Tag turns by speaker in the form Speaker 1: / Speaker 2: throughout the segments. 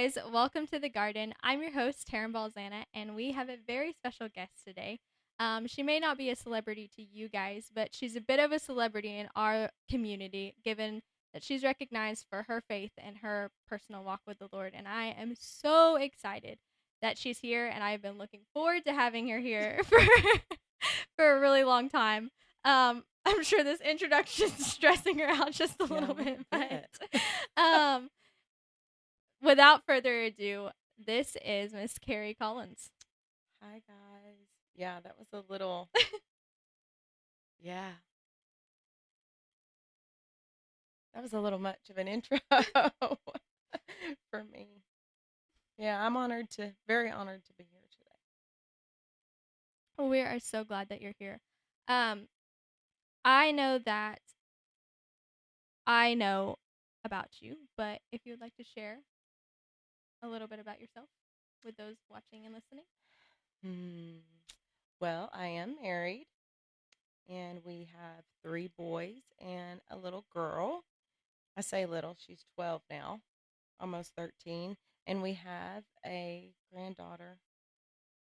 Speaker 1: guys, welcome to the garden. I'm your host, Taryn Balzana, and we have a very special guest today. She may not be a celebrity to you guys, but she's a bit of a celebrity in our community, given that she's recognized for her faith and her personal walk with the Lord. And I am so excited that she's here, and I've been looking forward to having her here for a really long time. I'm sure this introduction is stressing her out just a little bit, but um, without further ado, this is Miss Kari Collins.
Speaker 2: Hi, guys. Yeah, that was a little, yeah, that was a little much of an intro for me. Yeah, very honored to be here today.
Speaker 1: We are so glad that you're here. Um, I know that I know about you, but if you would like to share a little bit about yourself with those watching and listening.
Speaker 2: Hmm. Well, I am married, and we have 3 boys and a little girl. I say little, she's 12 now, almost 13. And we have a granddaughter,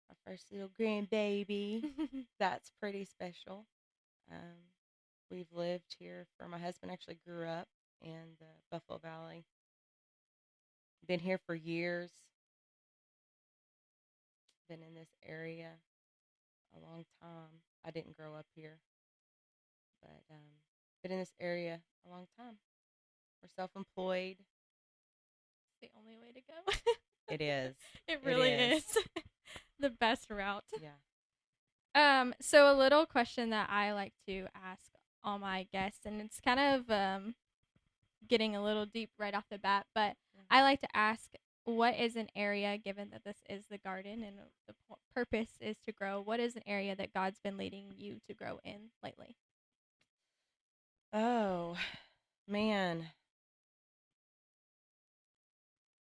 Speaker 2: our first little grandbaby. That's pretty special. Um, we've lived here for my husband actually grew up in the Buffalo Valley. Been here for years. Been in this area a long time. I didn't grow up here, but been in this area a long time. We're self-employed.
Speaker 1: The only way to go.
Speaker 2: It is.
Speaker 1: It really is the best route.
Speaker 2: Yeah.
Speaker 1: So a little question that I like to ask all my guests, and it's kind of getting a little deep right off the bat, but I like to ask, what is an area, given that this is the garden and the purpose is to grow, what is an area that God's been leading you to grow in lately?
Speaker 2: Oh, man.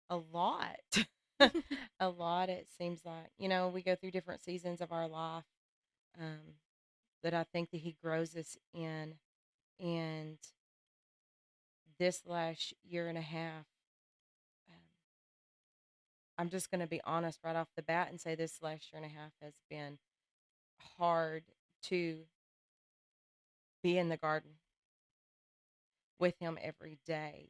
Speaker 2: A lot. A lot, it seems like. We go through different seasons of our life um, that I think that He grows us in. And this last year and a half, um, I'm just going to be honest right off the bat and say this last year and a half has been hard to be in the garden with Him every day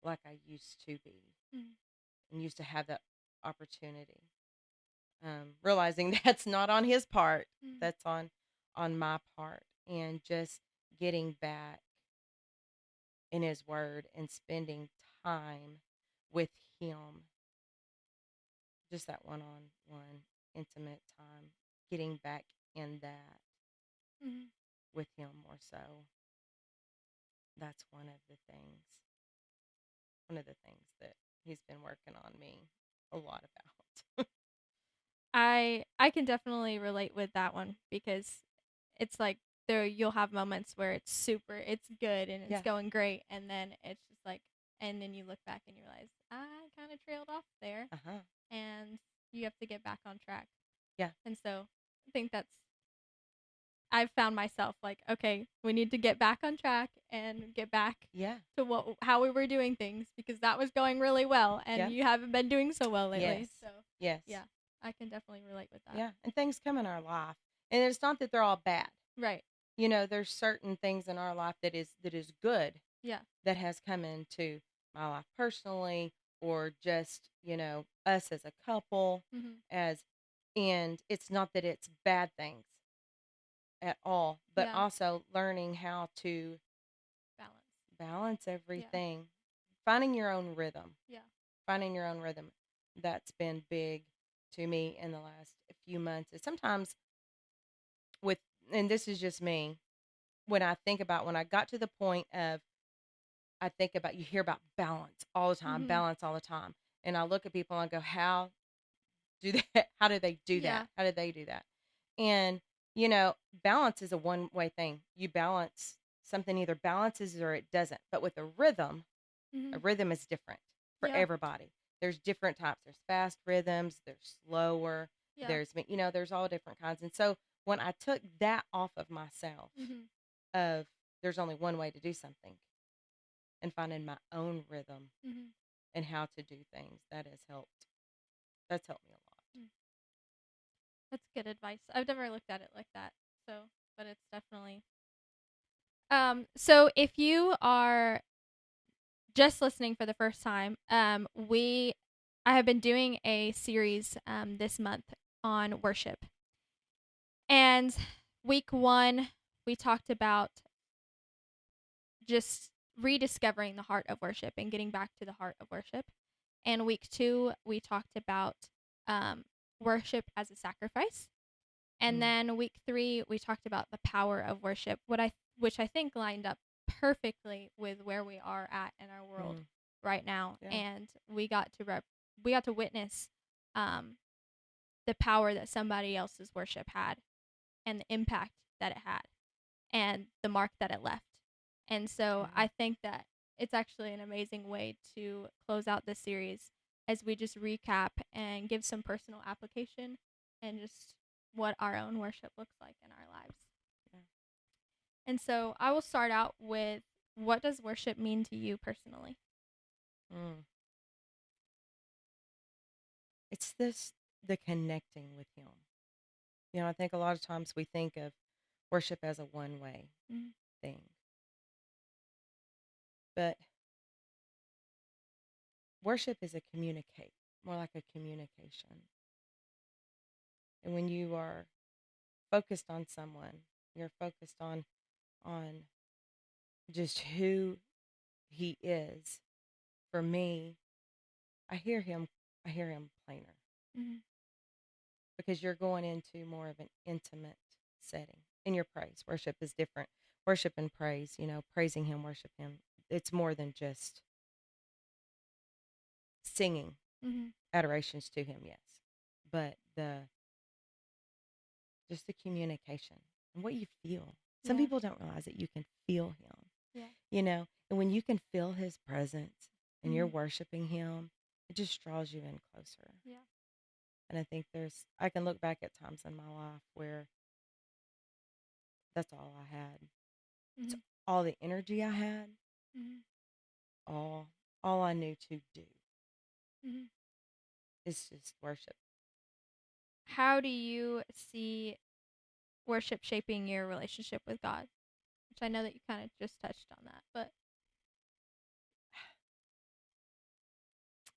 Speaker 2: like I used to be
Speaker 1: Mm-hmm.
Speaker 2: and used to have that opportunity. Realizing that's not on His part,
Speaker 1: Mm-hmm.
Speaker 2: that's on my part, and just getting back in His Word and spending time with Him, just that one-on-one intimate time, getting back in that
Speaker 1: Mm-hmm.
Speaker 2: with Him more so. That's one of the things that He's been working on me a lot about.
Speaker 1: I can definitely relate with that one, because it's like there you'll have moments where it's good and it's
Speaker 2: Yeah.
Speaker 1: going great, and then it's just like, and then you look back and you realize I kind of trailed off there,
Speaker 2: Uh-huh.
Speaker 1: and you have to get back on track.
Speaker 2: Yeah.
Speaker 1: And so I think I've found myself like, okay, we need to get back on track and get back
Speaker 2: Yeah.
Speaker 1: to how we were doing things, because that was going really well, and
Speaker 2: Yeah.
Speaker 1: you haven't been doing so well lately.
Speaker 2: Yes.
Speaker 1: So
Speaker 2: Yes.
Speaker 1: yeah, I can definitely relate with that.
Speaker 2: Yeah. And things come in our life. And it's not that they're all bad.
Speaker 1: Right.
Speaker 2: There's certain things in our life that is good
Speaker 1: Yeah.
Speaker 2: that has come into my life personally, or just, us as a couple,
Speaker 1: Mm-hmm.
Speaker 2: and it's not that it's bad things at all, but
Speaker 1: Yeah.
Speaker 2: also learning how to balance
Speaker 1: Yeah.
Speaker 2: everything, finding your own rhythm,
Speaker 1: Yeah.
Speaker 2: finding your own rhythm. That's been big to me in the last few months. And sometimes with, and this is just me, when I got to the point of, I think about, you hear about balance all the time,
Speaker 1: Mm-hmm.
Speaker 2: balance all the time. And I look at people and I go, how do that? How do they do
Speaker 1: Yeah.
Speaker 2: that? How do they do that? And, balance is a one way thing. You balance something, either balances or it doesn't. But with
Speaker 1: Mm-hmm.
Speaker 2: a rhythm is different for
Speaker 1: Yeah.
Speaker 2: everybody. There's different types. There's fast rhythms, there's slower,
Speaker 1: Yeah.
Speaker 2: there's all different kinds. And so when I took that off of myself,
Speaker 1: Mm-hmm.
Speaker 2: of there's only one way to do something, and finding my own rhythm
Speaker 1: Mm-hmm.
Speaker 2: and how to do things. That has helped. That's helped me a lot.
Speaker 1: Mm. That's good advice. I've never looked at it like that. So, but it's definitely. So if you are just listening for the first time, I have been doing a series this month on worship. And week 1, we talked about just rediscovering the heart of worship and getting back to the heart of worship. And week 2, we talked about worship as a sacrifice. And then week 3, we talked about the power of worship, which I think lined up perfectly with where we are at in our world right now.
Speaker 2: Yeah.
Speaker 1: And we got to witness the power that somebody else's worship had, and the impact that it had, and the mark that it left. And so I think that it's actually an amazing way to close out this series as we just recap and give some personal application and just what our own worship looks like in our lives.
Speaker 2: Yeah.
Speaker 1: And so I will start out with, what does worship mean to you personally?
Speaker 2: It's the connecting with him. You know, I think a lot of times we think of worship as a one-way thing. But worship is more like a communication. And when you are focused on someone, you're focused on just who he is. For me, I hear him plainer, because you're going into more of an intimate setting in your praise. Worship is different. Worship and praise, praising him, worship him. It's more than just singing adorations to him, yes. But just the communication and what you feel. Some people don't realize that you can feel him.
Speaker 1: Yeah.
Speaker 2: And when you can feel his presence and you're worshiping him, it just draws you in closer.
Speaker 1: Yeah.
Speaker 2: And I think I can look back at times in my life where that's all I had. It's all the energy I had, all I knew to do. It's just worship.
Speaker 1: How do you see worship shaping your relationship with God? Which I know that you kind of just touched on that, but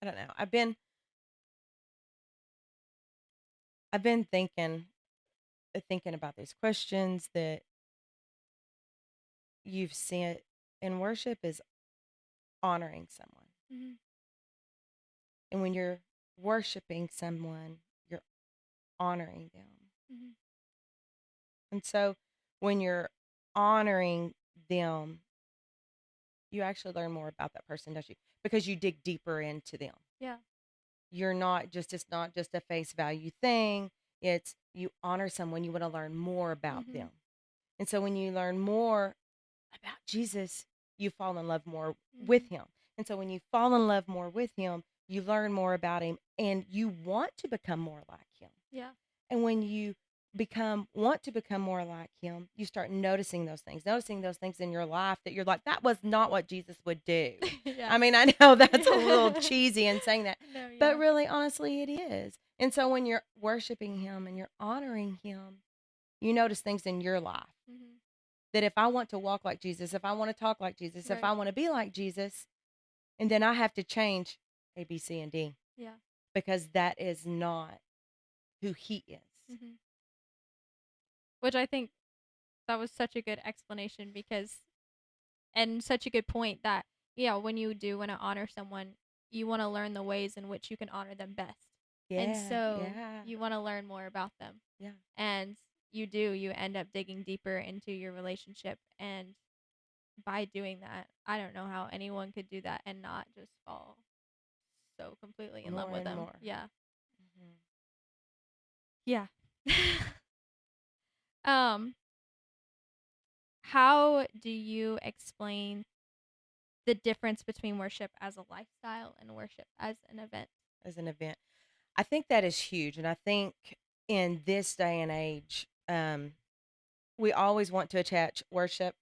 Speaker 2: I don't know. I've been thinking about these questions that you've seen. And worship is honoring someone. And when you're worshiping someone, you're honoring them. And so when you're honoring them, you actually learn more about that person, don't you? Because you dig deeper into them.
Speaker 1: Yeah.
Speaker 2: It's not just a face value thing. It's you honor someone, you want to learn more about them. And so when you learn more about Jesus, you fall in love more with him. And so when you fall in love more with him, you learn more about him and you want to become more like him.
Speaker 1: Yeah.
Speaker 2: And when you want to become more like him, you start noticing those things in your life that you're like, that was not what Jesus would do.
Speaker 1: Yeah.
Speaker 2: I mean, I know that's a little cheesy in saying that,
Speaker 1: No, yeah.
Speaker 2: but really, honestly, it is. And so when you're worshiping him and you're honoring him, you notice things in your life that if I want to walk like Jesus, if I want to talk like Jesus, if I want to be like Jesus, and then I have to change A, B, C, and D.
Speaker 1: Yeah.
Speaker 2: Because that is not who he is.
Speaker 1: Which I think that was such a good explanation, and such a good point that, when you do want to honor someone, you want to learn the ways in which you can honor them best.
Speaker 2: Yeah.
Speaker 1: And so
Speaker 2: yeah.
Speaker 1: you want to learn more about them.
Speaker 2: Yeah.
Speaker 1: And you end up digging deeper into your relationship. And by doing that, I don't know how anyone could do that and not just fall so completely in love with them.
Speaker 2: More.
Speaker 1: Yeah.
Speaker 2: Mm-hmm.
Speaker 1: Yeah. How do you explain the difference between worship as a lifestyle and worship as an event?
Speaker 2: As an event, I think that is huge, and I think in this day and age, we always want to attach worship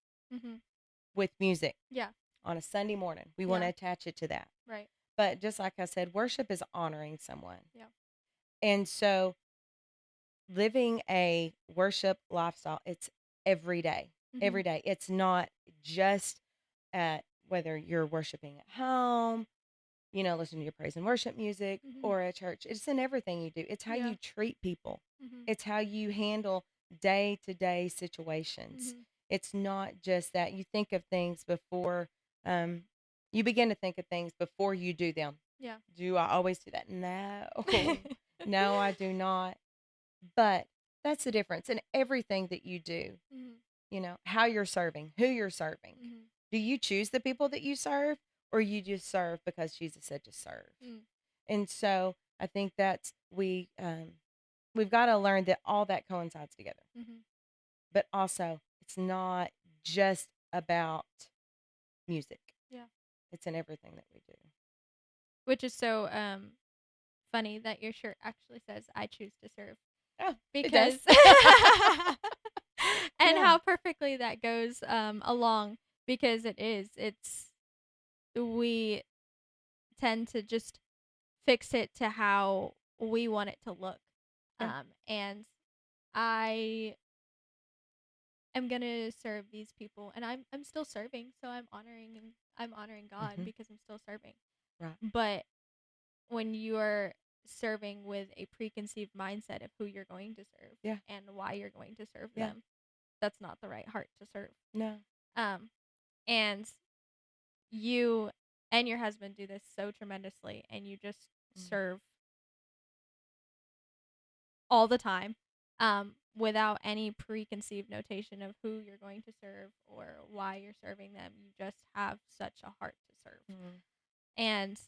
Speaker 2: with music.
Speaker 1: Yeah.
Speaker 2: On a Sunday morning, we want to attach it to that.
Speaker 1: Right.
Speaker 2: But just like I said, worship is honoring someone.
Speaker 1: Yeah.
Speaker 2: And so living a worship lifestyle, it's every day.
Speaker 1: Mhm.
Speaker 2: Every day. It's not just at whether you're worshiping at home, listen to your praise and worship music
Speaker 1: Mhm.
Speaker 2: or at church. It's in everything you do. It's how
Speaker 1: Yeah.
Speaker 2: you treat people.
Speaker 1: Mhm.
Speaker 2: It's how you handle day-to-day situations.
Speaker 1: Mhm.
Speaker 2: It's not just that you think of things before you begin to think of things before you do them.
Speaker 1: Yeah.
Speaker 2: Do I always do that? No. No, I do not. But that's the difference in everything that you do.
Speaker 1: Mhm.
Speaker 2: How you're serving, who you're serving.
Speaker 1: Mhm.
Speaker 2: Do you choose the people that you serve, or you just serve because Jesus said to serve?
Speaker 1: Mm.
Speaker 2: And so I think that's we've got to learn that all that coincides together.
Speaker 1: Mhm.
Speaker 2: But also, it's not just about music.
Speaker 1: Yeah.
Speaker 2: It's in everything that we do.
Speaker 1: Which is so funny that your shirt actually says "I choose to serve"
Speaker 2: Oh, it does.
Speaker 1: because and
Speaker 2: Yeah.
Speaker 1: how perfectly that goes along because it's we tend to just fix it to how we want it to look.
Speaker 2: Yeah.
Speaker 1: And I am gonna serve these people, and I'm still serving, so I'm honoring God
Speaker 2: Hmm.
Speaker 1: because I'm still serving.
Speaker 2: Right.
Speaker 1: But when you are serving with a preconceived mindset of who you're going to serve
Speaker 2: Yeah.
Speaker 1: and why you're going to serve
Speaker 2: Yeah.
Speaker 1: them, that's not the right heart to serve.
Speaker 2: No.
Speaker 1: Um, and you and your husband do this so tremendously, and you just
Speaker 2: Mm.
Speaker 1: serve all the time, without any preconceived notation of who you're going to serve or why you're serving them. You just have such a heart to serve.
Speaker 2: Mm.
Speaker 1: And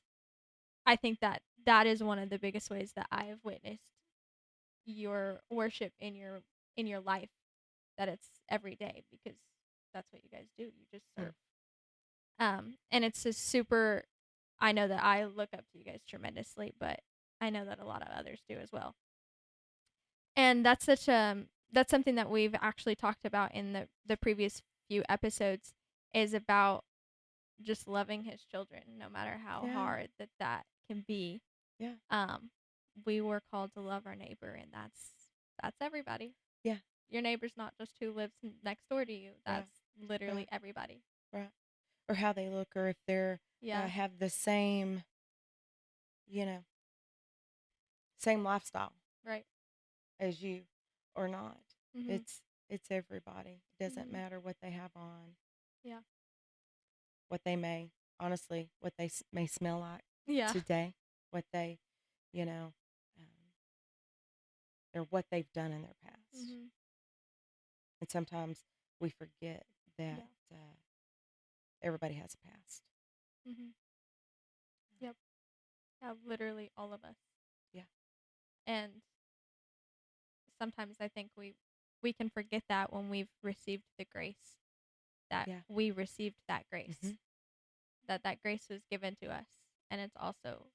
Speaker 1: I think that that is one of the biggest ways that I have witnessed your worship in your life, that it's every day, because that's what you guys do. You just
Speaker 2: Mm.
Speaker 1: serve. And it's a super I know that I look up to you guys tremendously, but I know that a lot of others do as well. And that's something that we've actually talked about in the previous few episodes, is about just loving his children no matter how
Speaker 2: Yeah.
Speaker 1: hard that can be.
Speaker 2: Yeah.
Speaker 1: um we were called to love our neighbor, and that's everybody.
Speaker 2: Yeah.
Speaker 1: Your neighbor's not just who lives next door to you.
Speaker 2: Right.
Speaker 1: That's literally
Speaker 2: Right.
Speaker 1: everybody.
Speaker 2: Right. Or how they look, or if they're
Speaker 1: Yeah.
Speaker 2: have the same, you know, same lifestyle
Speaker 1: Right.
Speaker 2: as you or not.
Speaker 1: Mhm.
Speaker 2: It's everybody. It doesn't
Speaker 1: Mhm.
Speaker 2: matter what they have on,
Speaker 1: Yeah.
Speaker 2: what they may honestly, what they may smell like
Speaker 1: Yeah.
Speaker 2: today, what they, you know, um, or what they've done in their past.
Speaker 1: Mhm.
Speaker 2: And sometimes we forget that
Speaker 1: Yeah.
Speaker 2: everybody has a past.
Speaker 1: Mhm. Yep. Yeah, literally all of us.
Speaker 2: Yeah.
Speaker 1: And sometimes I think we can forget that when we've received the grace, that
Speaker 2: Yeah.
Speaker 1: we received that grace,
Speaker 2: Hmm.
Speaker 1: that grace was given to us. And it's also,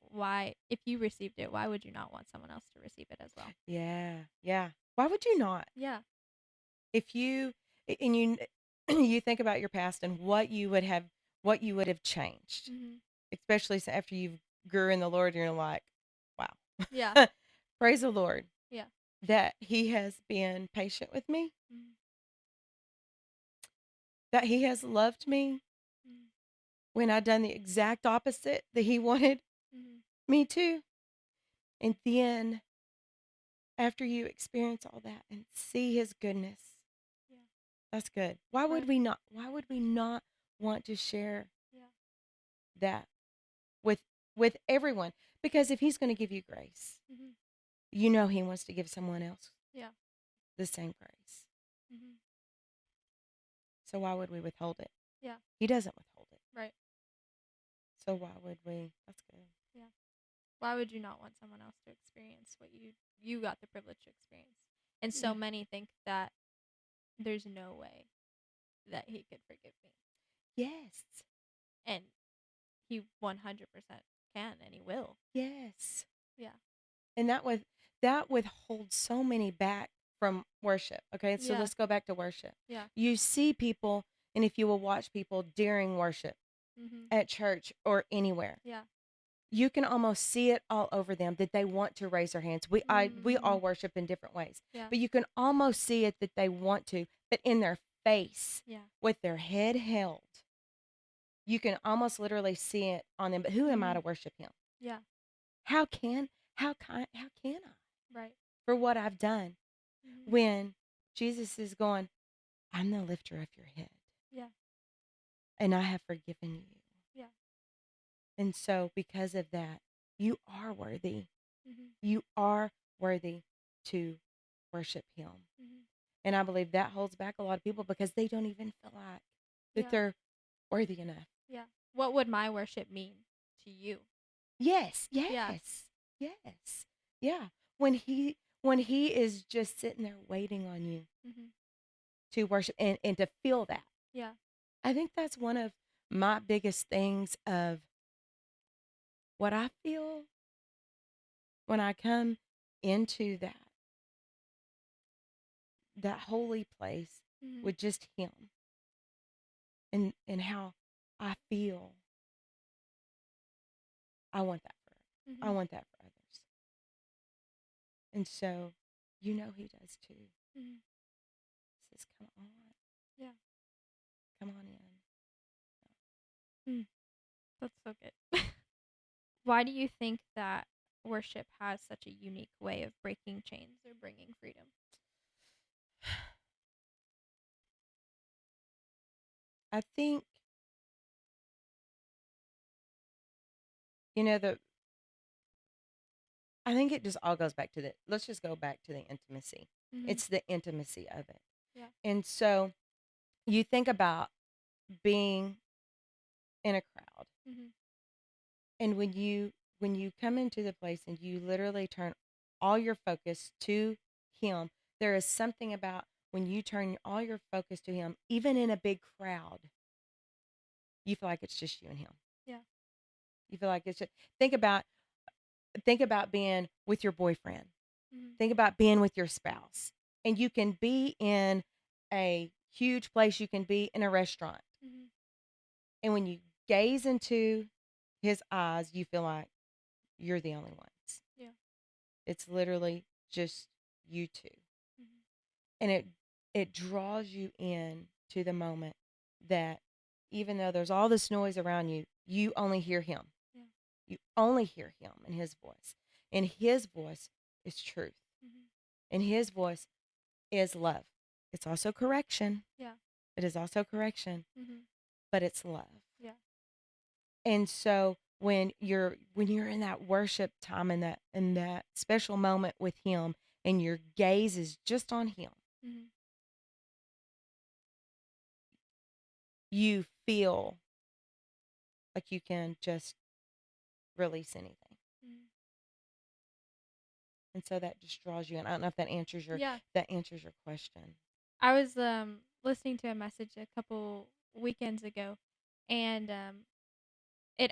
Speaker 1: why, if you received it, why would you not want someone else to receive it as well?
Speaker 2: Yeah. Yeah. Why would you not?
Speaker 1: Yeah.
Speaker 2: If you and you you think about your past and what you would have changed,
Speaker 1: Mhm.
Speaker 2: especially after you grew in the Lord, you're like,
Speaker 1: Yeah.
Speaker 2: wow. Praise the Lord
Speaker 1: Yeah.
Speaker 2: that he has been patient with me,
Speaker 1: Mhm.
Speaker 2: that he has loved me
Speaker 1: Mhm.
Speaker 2: when I'd done the exact opposite that he wanted
Speaker 1: Mhm.
Speaker 2: me to. And then after you experience all that and see his goodness,
Speaker 1: Yeah.
Speaker 2: that's good. Why would
Speaker 1: Right.
Speaker 2: we not want to share
Speaker 1: Yeah.
Speaker 2: that with everyone? Because if he's going to give you grace,
Speaker 1: Mhm.
Speaker 2: he wants to give someone else
Speaker 1: Yeah.
Speaker 2: the same grace.
Speaker 1: Mhm.
Speaker 2: So why would we withhold it?
Speaker 1: Yeah.
Speaker 2: He doesn't withhold it.
Speaker 1: Right.
Speaker 2: So why would we? That's good.
Speaker 1: Yeah. Why would you not want someone else to experience what you got the privilege to experience? And so
Speaker 2: Yeah.
Speaker 1: many think that there's no way that he could forgive me.
Speaker 2: Yes.
Speaker 1: And he 100% can, and he will.
Speaker 2: Yes.
Speaker 1: Yeah.
Speaker 2: And that withholds so many back from worship. Okay, so
Speaker 1: Yeah.
Speaker 2: let's go back to worship.
Speaker 1: Yeah.
Speaker 2: You see people, and if you will watch people during worship, at church or anywhere.
Speaker 1: Yeah.
Speaker 2: You can almost see it all over them that they want to raise their hands. We all worship in different ways,
Speaker 1: Yeah.
Speaker 2: but you can almost see it that they want to, but in their face,
Speaker 1: Yeah.
Speaker 2: with their head held, you can almost literally see it on them. But who am I to worship him?
Speaker 1: Yeah.
Speaker 2: How can I?
Speaker 1: Right.
Speaker 2: For what I've done, when Jesus is going, I'm the lifter of your head.
Speaker 1: Yeah.
Speaker 2: And I have forgiven you.
Speaker 1: Yeah.
Speaker 2: And so because of that, you are worthy.
Speaker 1: Mm-hmm.
Speaker 2: You are worthy to worship him.
Speaker 1: Mm-hmm.
Speaker 2: And I believe that holds back a lot of people because they don't even feel like that they're worthy enough.
Speaker 1: Yeah. What would my worship mean to you?
Speaker 2: Yes,
Speaker 1: Yeah.
Speaker 2: yes, yes. Yeah. When he is just sitting there waiting on you to worship and to feel that.
Speaker 1: Yeah.
Speaker 2: I think that's one of my biggest things of what I feel when I come into that holy place with just him and how I feel. I want that for I want that for others. And so he does too. He says, come on.
Speaker 1: Yeah.
Speaker 2: Come on in.
Speaker 1: That's so good. Why do you think that worship has such a unique way of breaking chains or bringing freedom?
Speaker 2: I think the I think it just all goes back to let's just go back to the intimacy. It's the intimacy of it.
Speaker 1: Yeah.
Speaker 2: And so you think about being in a crowd. And when you come into the place and you literally turn all your focus to him, there is something about when you turn all your focus to him, even in a big crowd, you feel like it's just you and him.
Speaker 1: Yeah.
Speaker 2: You feel like it's just think about being with your boyfriend. Think about being with your spouse. And you can be in a huge place, you can be in a restaurant. And when you gaze into his eyes, you feel like you're the only ones.
Speaker 1: Yeah.
Speaker 2: It's literally just you two. And it draws you in to the moment that even though there's all this noise around you, you only hear him.
Speaker 1: Yeah.
Speaker 2: You only hear him and his voice. And his voice is truth. And his voice is love. It's also correction.
Speaker 1: Yeah.
Speaker 2: It is also correction, but it's love.
Speaker 1: Yeah.
Speaker 2: And so when you're in that worship time and that special moment with him and your gaze is just on him, you feel like you can just release anything. And so that just draws you in. I don't know if that answers your question.
Speaker 1: I was listening to a message a couple weekends ago, and it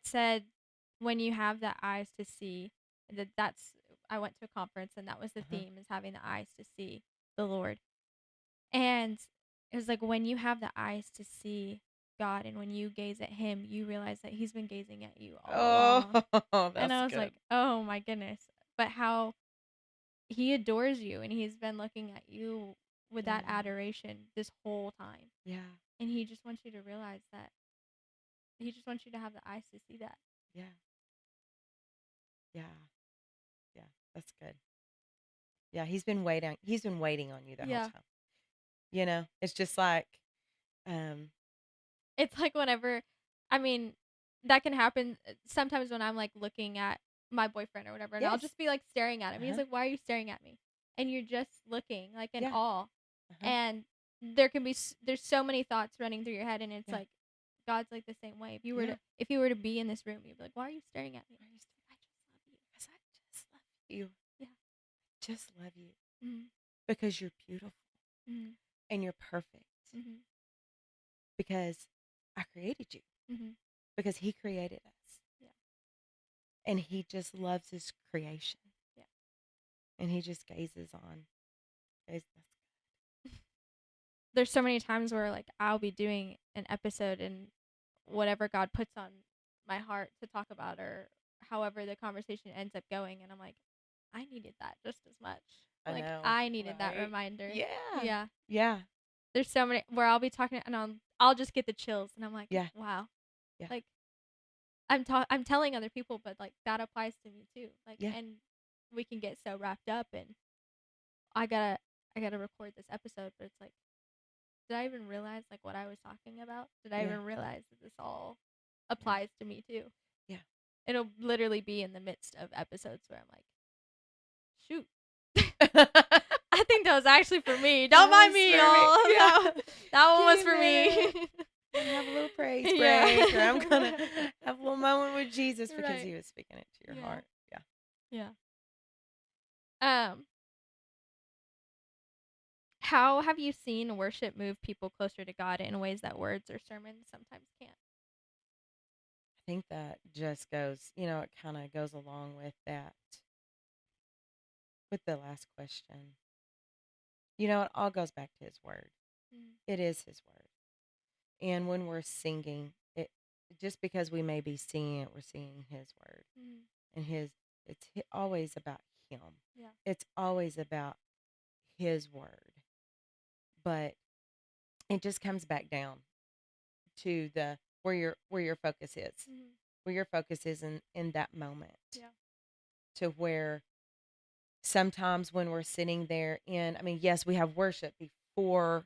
Speaker 1: said when you have the eyes to see that's I went to a conference and that was the theme is having the eyes to see the Lord. And it was like when you have the eyes to see God and when you gaze at him, you realize that he's been gazing at you all along.
Speaker 2: That's
Speaker 1: and I was
Speaker 2: good.
Speaker 1: like, "Oh my goodness." But how he adores you and he's been looking at you with that adoration this whole time.
Speaker 2: Yeah.
Speaker 1: And he just wants you to realize that he just wants you to have the eyes to see that.
Speaker 2: Yeah. Yeah. Yeah. That's good. Yeah, he's been waiting on you the whole time. It's just like
Speaker 1: it's like whenever I mean, that can happen sometimes when I'm like looking at my boyfriend or whatever and I'll
Speaker 2: yes.
Speaker 1: just be like staring at him. He's like, "Why are you staring at me?" And you're just looking like in
Speaker 2: Yeah.
Speaker 1: awe. And there's so many thoughts running through your head and it's like God's like the same way. If you were to be in this room, you'd be like, "Why are you staring at me?"
Speaker 2: I just love you. Because I just love you.
Speaker 1: Yeah.
Speaker 2: I just love you. Because you're beautiful. And you're perfect. Because I created you. Because he created us.
Speaker 1: Yeah.
Speaker 2: And he just loves his creation.
Speaker 1: Yeah.
Speaker 2: And he just gazes on.
Speaker 1: There's so many times where like I'll be doing an episode and whatever God puts on my heart to talk about, or however the conversation ends up going. And I'm like, I needed that just as much.
Speaker 2: I
Speaker 1: Like,
Speaker 2: know,
Speaker 1: I needed that
Speaker 2: right?
Speaker 1: reminder.
Speaker 2: Yeah.
Speaker 1: Yeah.
Speaker 2: Yeah.
Speaker 1: There's so many where I'll be talking and I'll just get the chills, and I'm like,
Speaker 2: Yeah.
Speaker 1: wow.
Speaker 2: Yeah.
Speaker 1: Like, I'm telling other people, but like that applies to me too. Like,
Speaker 2: Yeah.
Speaker 1: and we can get so wrapped up in I gotta I gotta record this episode, but it's like, did I even realize like what I was talking about? Did I
Speaker 2: Yeah.
Speaker 1: even realize that this all
Speaker 2: Right.
Speaker 1: applies to me too?
Speaker 2: Yeah.
Speaker 1: It'll literally be in the midst of episodes where I'm like, shoot. I think that was actually for me. Don't mind me, y'all.
Speaker 2: Yeah.
Speaker 1: That one
Speaker 2: Give
Speaker 1: was
Speaker 2: me a
Speaker 1: for me.
Speaker 2: minute. I'm gonna have a little praise
Speaker 1: Yeah.
Speaker 2: break, or I'm gonna have a little moment with Jesus because
Speaker 1: Right.
Speaker 2: he was speaking it to your
Speaker 1: Yeah.
Speaker 2: heart. Yeah.
Speaker 1: Yeah. Um, how have you seen worship move people closer to God in ways that words or sermons sometimes can't?
Speaker 2: I think that just goes, it kind of goes along with that, with the last question. It all goes back to his word.
Speaker 1: Mm-hmm.
Speaker 2: It is his word. And when we're singing, it just because we may be singing it, we're singing his word.
Speaker 1: Mm-hmm.
Speaker 2: And always about him.
Speaker 1: Yeah.
Speaker 2: It's always about his word. But it just comes back down to the where your focus is.
Speaker 1: Mm-hmm.
Speaker 2: Where your focus is in that moment.
Speaker 1: Yeah.
Speaker 2: To where sometimes when we're sitting there yes, we have worship before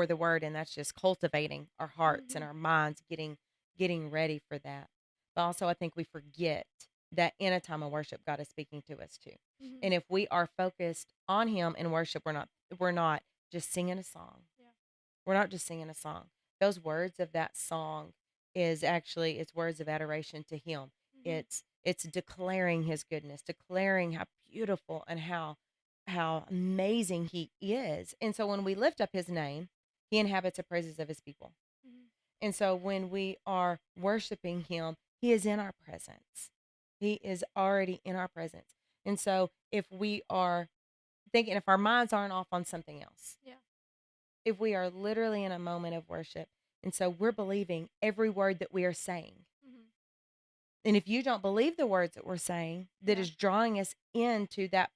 Speaker 2: the word, and that's just cultivating our hearts and
Speaker 1: Mm-hmm.
Speaker 2: our minds, getting ready for that. But also I think we forget that in a time of worship God is speaking to us too.
Speaker 1: Mm-hmm.
Speaker 2: And if we are focused on him in worship, we're not just singing a song.
Speaker 1: Yeah.
Speaker 2: We're not just singing a song. Those words of that song it's words of adoration to him.
Speaker 1: Mm-hmm.
Speaker 2: It's declaring his goodness, declaring how beautiful and how amazing he is. And so when we lift up his name, he inhabits the praises of his people.
Speaker 1: Mm-hmm.
Speaker 2: And so when we are worshiping him, he is in our presence. He is already in our presence. And so if we are thinking, if our minds aren't off on something else,
Speaker 1: Yeah.
Speaker 2: if we are literally in a moment of worship, and so we're believing every word that we are saying.
Speaker 1: Mm-hmm.
Speaker 2: And if you don't believe the words that we're saying, that
Speaker 1: Yeah.
Speaker 2: is drawing us into that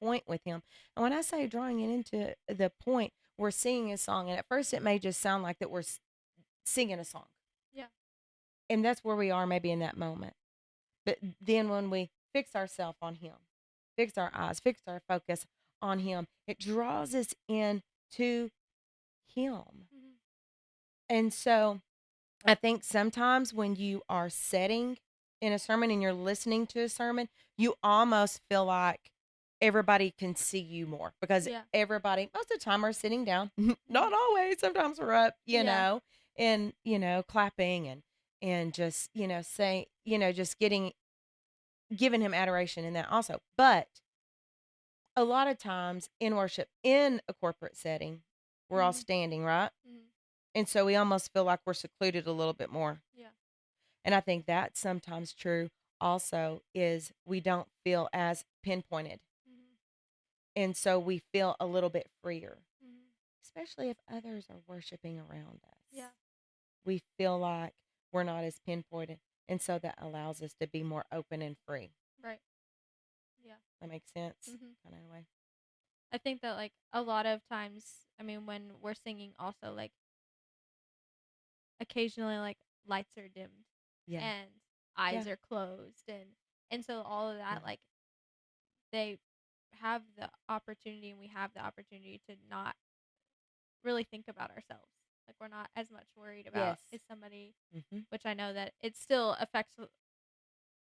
Speaker 2: point with him. And when I say drawing it into the point, we're singing a song, and at first it may just sound like that we're singing a song.
Speaker 1: Yeah.
Speaker 2: And that's where we are maybe in that moment. But then when we fix ourselves on him, fix our eyes, fix our focus on him, it draws us in to him.
Speaker 1: Mm-hmm.
Speaker 2: And so I think sometimes when you are sitting in a sermon and you're listening to a sermon, you almost feel like everybody can see you more because
Speaker 1: Yeah.
Speaker 2: everybody, most of the time, are sitting down. Not
Speaker 1: Mm-hmm.
Speaker 2: always. Sometimes we're up,
Speaker 1: Yeah.
Speaker 2: and, clapping and just, say, just giving him adoration in that also. But a lot of times in worship, in a corporate setting, we're all
Speaker 1: Mm-hmm.
Speaker 2: standing, right?
Speaker 1: Mm-hmm.
Speaker 2: And so we almost feel like we're secluded a little bit more.
Speaker 1: Yeah.
Speaker 2: And I think that's sometimes true also is we don't feel as pinpointed.
Speaker 1: Mm-hmm.
Speaker 2: And so we feel a little bit freer,
Speaker 1: Mm-hmm.
Speaker 2: especially if others are worshiping around us.
Speaker 1: Yeah.
Speaker 2: We feel like we're not as pinpointed. And so that allows us to be more open and free.
Speaker 1: Right. Yeah.
Speaker 2: That makes sense?
Speaker 1: Mm-hmm.
Speaker 2: Kind of way.
Speaker 1: I think that like a lot of times, I mean, when we're singing, also like occasionally like lights are dimmed
Speaker 2: Yeah.
Speaker 1: and eyes
Speaker 2: Yeah.
Speaker 1: are closed, and so all of
Speaker 2: Yeah.
Speaker 1: that, like, they have the opportunity, and we have the opportunity to not really think about ourselves. Like, we're not as much worried about
Speaker 2: Yes.
Speaker 1: is somebody,
Speaker 2: Mm-hmm.
Speaker 1: which I know that it still affects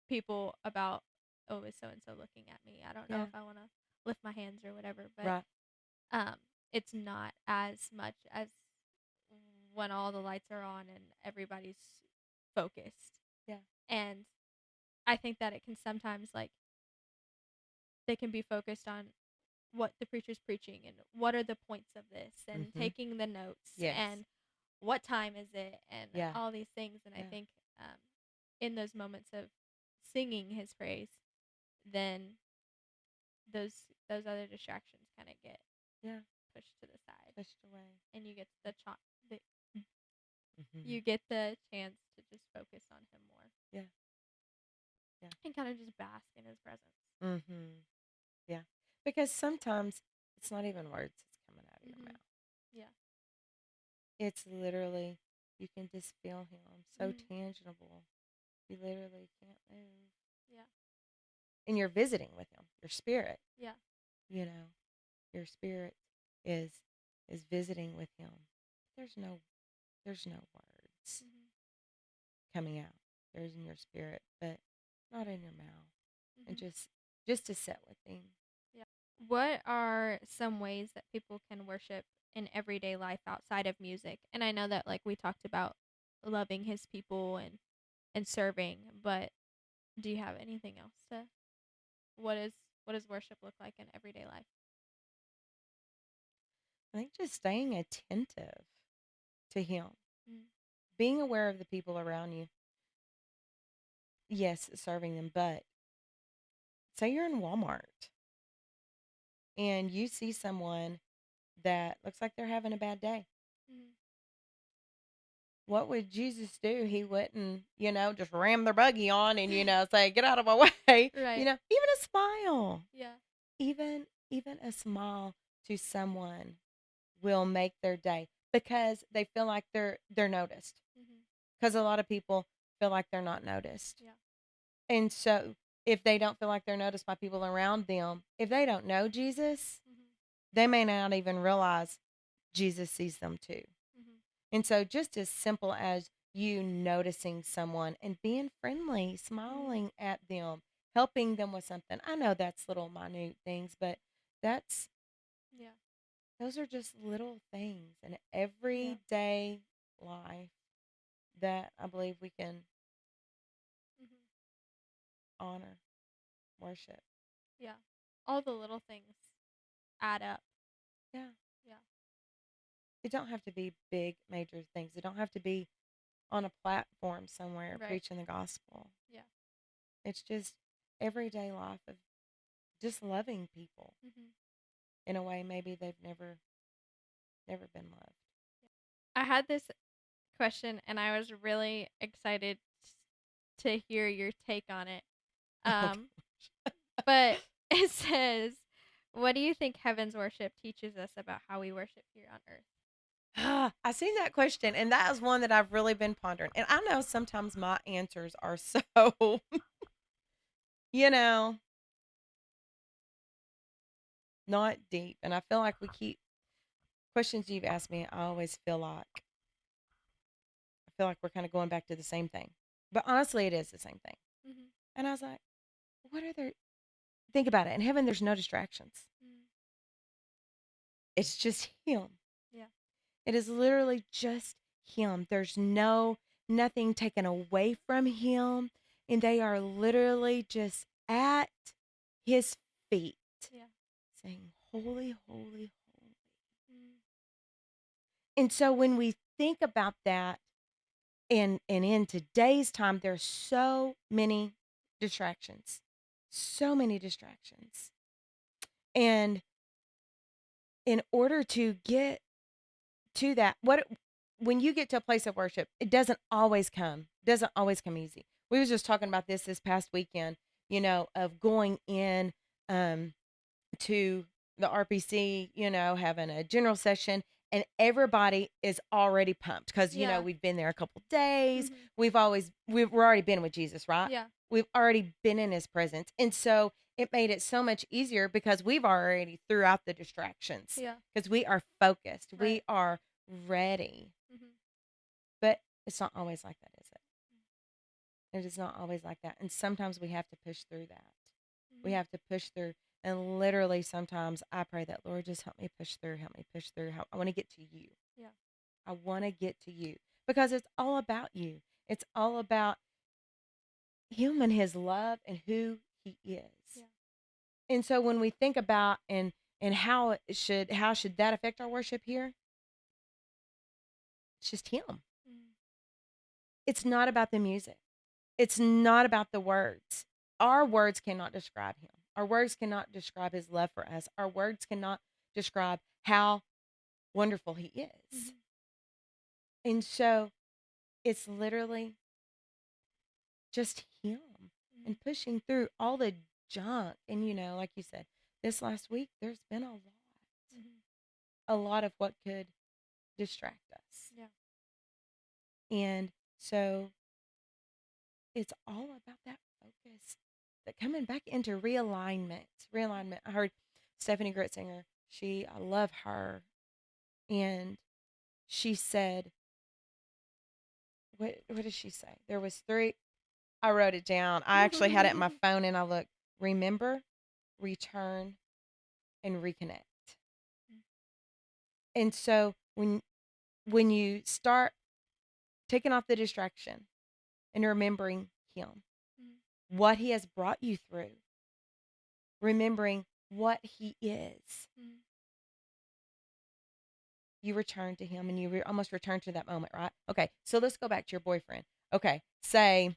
Speaker 1: people about, oh, is so and so looking at me? I don't know
Speaker 2: Yeah.
Speaker 1: if I want to lift my hands or whatever, but
Speaker 2: Right.
Speaker 1: um it's not as much as when all the lights are on and everybody's focused.
Speaker 2: Yeah.
Speaker 1: And I think that it can sometimes, like, they can be focused on what the preacher's preaching and what are the points of this and
Speaker 2: Mm-hmm.
Speaker 1: taking the notes
Speaker 2: Yes.
Speaker 1: and what time is it and
Speaker 2: Yeah.
Speaker 1: all these things. And I
Speaker 2: Yeah.
Speaker 1: think in those moments of singing his praise, then those other distractions kind of get
Speaker 2: Yeah.
Speaker 1: pushed to the side,
Speaker 2: Pushed away.
Speaker 1: and you get the you get the chance to just focus on him more.
Speaker 2: Yeah. Yeah.
Speaker 1: And kind of just bask in his presence.
Speaker 2: Mm-hmm. Yeah. Because sometimes it's not even words that's coming out of your mouth.
Speaker 1: Yeah.
Speaker 2: It's literally, you can just feel him so
Speaker 1: Mhm.
Speaker 2: tangible. You literally can't move.
Speaker 1: Yeah.
Speaker 2: And you're visiting with him, your spirit.
Speaker 1: Yeah.
Speaker 2: You know, your spirit is visiting with him. There's no words coming out. There's in your spirit, but not in your mouth. And just to sit with him.
Speaker 1: Yeah. What are some ways that people can worship in everyday life outside of music? And I know that like we talked about loving his people and serving, but do you have anything else to what is what does worship look like in everyday life?
Speaker 2: I think just staying attentive to him,
Speaker 1: Mm.
Speaker 2: being aware of the people around you. Yes, serving them, but say you're in Walmart and you see someone that looks like they're having a bad day.
Speaker 1: Mm.
Speaker 2: What would Jesus do? He wouldn't, just ram their buggy on and, say, get out of my way.
Speaker 1: Right.
Speaker 2: Even a smile.
Speaker 1: Yeah.
Speaker 2: Even a smile to someone will make their day because they feel like they're noticed. Because a lot of people feel like they're not noticed.
Speaker 1: Yeah.
Speaker 2: And so if they don't feel like they're noticed by people around them, if they don't know Jesus, they may not even realize Jesus sees them too. And so just as simple as you noticing someone and being friendly, smiling at them, helping them with something. I know that's little minute things, but those are just little things in everyday life that I believe we can honor, worship.
Speaker 1: Yeah. All the little things add up.
Speaker 2: Yeah.
Speaker 1: Yeah.
Speaker 2: It don't have to be big, major things. It don't have to be on a platform somewhere
Speaker 1: Right.
Speaker 2: preaching the gospel.
Speaker 1: Yeah.
Speaker 2: It's just everyday life of just loving people in a way maybe they've never been loved.
Speaker 1: I had this question and I was really excited to hear your take on it. But it says, what do you think heaven's worship teaches us about how we worship here on earth?
Speaker 2: I seen that question, and that is one that I've really been pondering. And I know sometimes my answers are so, you know, not deep. And I feel like we keep questions you've asked me. I always feel like we're kind of going back to the same thing. But honestly, it is the same thing. And I was like, what are there? Think about it. In heaven, there's no distractions. It's just him.
Speaker 1: Yeah.
Speaker 2: It is literally just him. There's nothing taken away from him. And they are literally just at his feet.
Speaker 1: Yeah.
Speaker 2: Saying, holy, holy, holy. And so when we think about that, and in today's time, there's so many distractions. So many distractions. And in order to get to that, when you get to a place of worship, it doesn't always come easy. We was just talking about this past weekend, of going in to the RPC, having a general session, and everybody is already pumped because we've been there a couple days. We've already been with Jesus, right?
Speaker 1: Yeah.
Speaker 2: We've already been in his presence. And so it made it so much easier because we've already threw out the distractions.
Speaker 1: Yeah.
Speaker 2: Because we are focused.
Speaker 1: Right.
Speaker 2: We are ready. But it's not always like that, is it? It is not always like that. And sometimes we have to push through that. We have to push through. And literally sometimes I pray that, Lord, just help me push through. Help me push through. I want to get to you.
Speaker 1: Yeah.
Speaker 2: I want to get to you. Because it's all about you. It's all about him and his love and who he is. Yeah. And so when we think about and how should that affect our worship here? It's just him. It's not about the music. It's not about the words. Our words cannot describe him. Our words cannot describe his love for us. Our words cannot describe how wonderful he is. And so it's literally just him and pushing through all the junk. And, like you said, this last week, there's been a lot of what could distract us.
Speaker 1: Yeah.
Speaker 2: And so it's all about that focus, that coming back into realignment. Realignment. I heard Stephanie Gritzinger, I love her. And she said, what did she say? There was 3. I wrote it down. I actually had it in my phone and I looked. Remember, return, and reconnect. And so when you start taking off the distraction and remembering him, what he has brought you through, remembering what he is, you return to him and you almost return to that moment, right? Okay, so let's go back to your boyfriend. Okay, say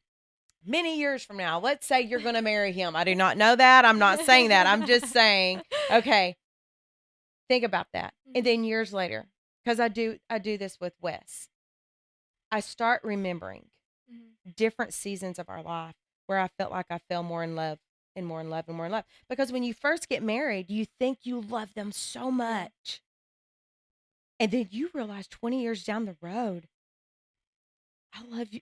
Speaker 2: many years from now, let's say you're going to marry him. I do not know that. I'm not saying that. I'm just saying, okay, think about that. And then years later, because I do this with Wes, I start remembering different seasons of our life where I felt like I fell more in love and more in love and more in love. Because when you first get married, you think you love them so much. And then you realize 20 years down the road, I love you.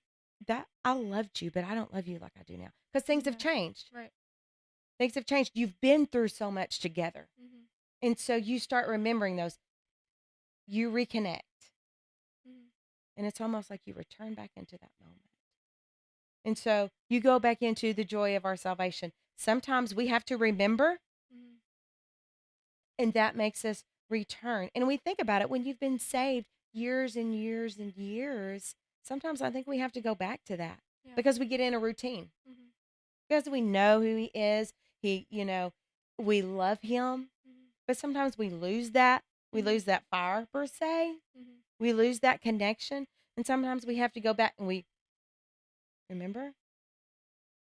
Speaker 2: I loved you, but I don't love you like I do now. Because things have changed.
Speaker 1: Right.
Speaker 2: Things have changed. You've been through so much together. And so you start remembering those. You reconnect. And it's almost like you return back into that moment. And so you go back into the joy of our salvation. Sometimes we have to remember, and that makes us return. And we think about it, when you've been saved years and years and years, sometimes I think we have to go back to that because we get in a routine. Because we know who he is. We love him. But sometimes we lose that. We lose that fire, per se. We lose that connection. And sometimes we have to go back and we remember.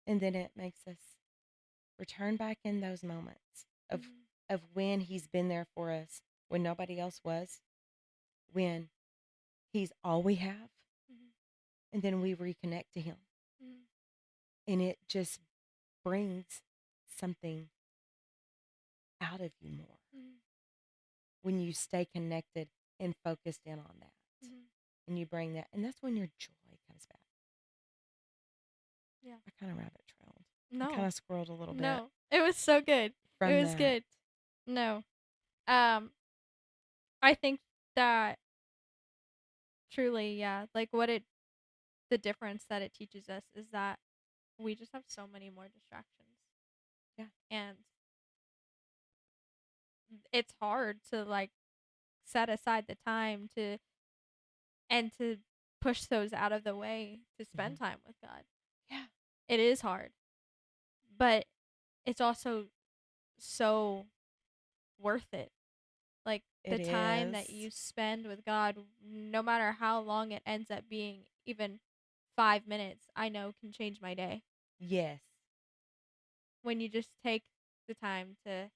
Speaker 2: And then it makes us return back in those moments of when he's been there for us, when nobody else was, when he's all we have. And then we reconnect to him. And it just brings something out of you more when you stay connected and focused in on that. And you bring that, and that's when your joy comes back.
Speaker 1: Yeah.
Speaker 2: I kind of rabbit trailed.
Speaker 1: No.
Speaker 2: I kind of squirreled a little bit.
Speaker 1: No. It was so good. It was good. No. I think that truly, like the difference that it teaches us is that we just have so many more distractions.
Speaker 2: Yeah.
Speaker 1: And it's hard to like set aside the time to push those out of the way to spend time with God.
Speaker 2: Yeah.
Speaker 1: It is hard. But it's also so worth it. Like the time that you spend with God, no matter how long it ends up being, even 5 minutes, I know can change my day.
Speaker 2: Yes.
Speaker 1: When you just take the time to